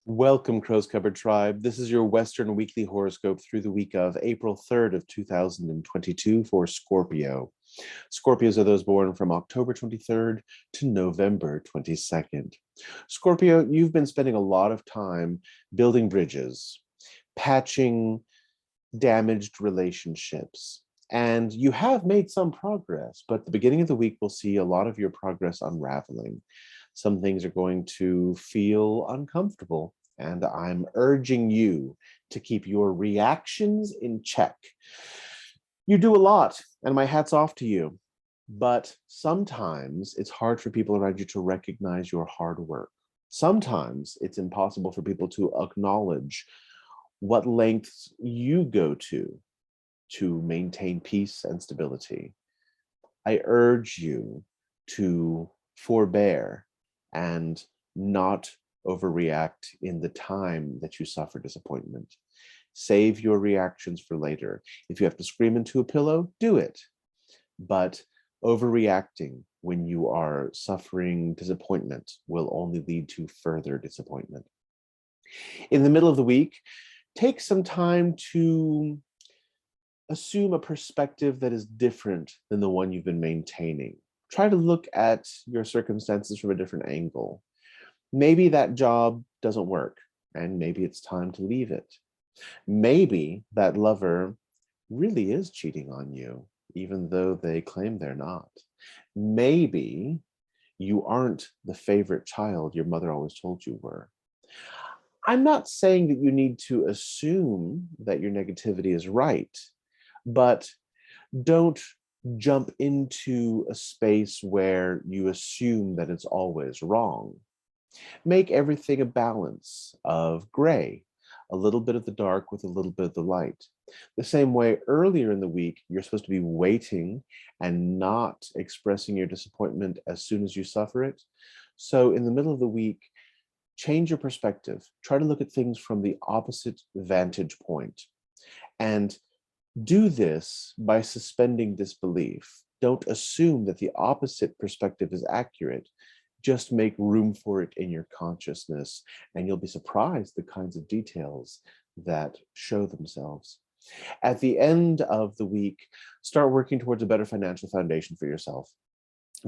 Welcome, Crow's Cupboard Tribe. This is your Western weekly horoscope through the week of April 3rd of 2022 for Scorpio. Scorpios are those born from October 23rd to November 22nd. Scorpio, you've been spending a lot of time building bridges, patching damaged relationships, and you have made some progress, but the beginning of the week will see a lot of your progress unraveling. Some things are going to feel uncomfortable, and I'm urging you to keep your reactions in check. You do a lot, and my hat's off to you, but sometimes it's hard for people around you to recognize your hard work. Sometimes it's impossible for people to acknowledge what lengths you go to maintain peace and stability. I urge you to forbear and not overreact in the time that you suffer disappointment. Save your reactions for later. If you have to scream into a pillow, do it. But overreacting when you are suffering disappointment will only lead to further disappointment. In the middle of the week, take some time to assume a perspective that is different than the one you've been maintaining. Try to look at your circumstances from a different angle. Maybe that job doesn't work, and maybe it's time to leave it. Maybe that lover really is cheating on you, even though they claim they're not. Maybe you aren't the favorite child your mother always told you were. I'm not saying that you need to assume that your negativity is right, but don't jump into a space where you assume that it's always wrong. Make everything a balance of gray, a little bit of the dark with a little bit of the light. The same way earlier in the week, you're supposed to be waiting and not expressing your disappointment as soon as you suffer it. So in the middle of the week, change your perspective. Try to look at things from the opposite vantage point. And do this by suspending disbelief. Don't assume that the opposite perspective is accurate. Just make room for it in your consciousness, and you'll be surprised the kinds of details that show themselves. At the end of the week, start working towards a better financial foundation for yourself.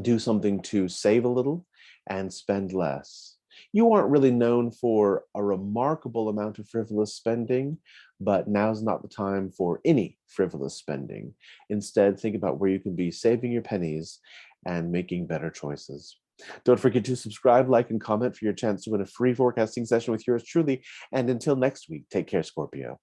Do something to save a little and spend less. You aren't really known for a remarkable amount of frivolous spending, but now's not the time for any frivolous spending. Instead, think about where you can be saving your pennies and making better choices. Don't forget to subscribe, like, and comment for your chance to win a free forecasting session with yours truly. And until next week, take care, Scorpio.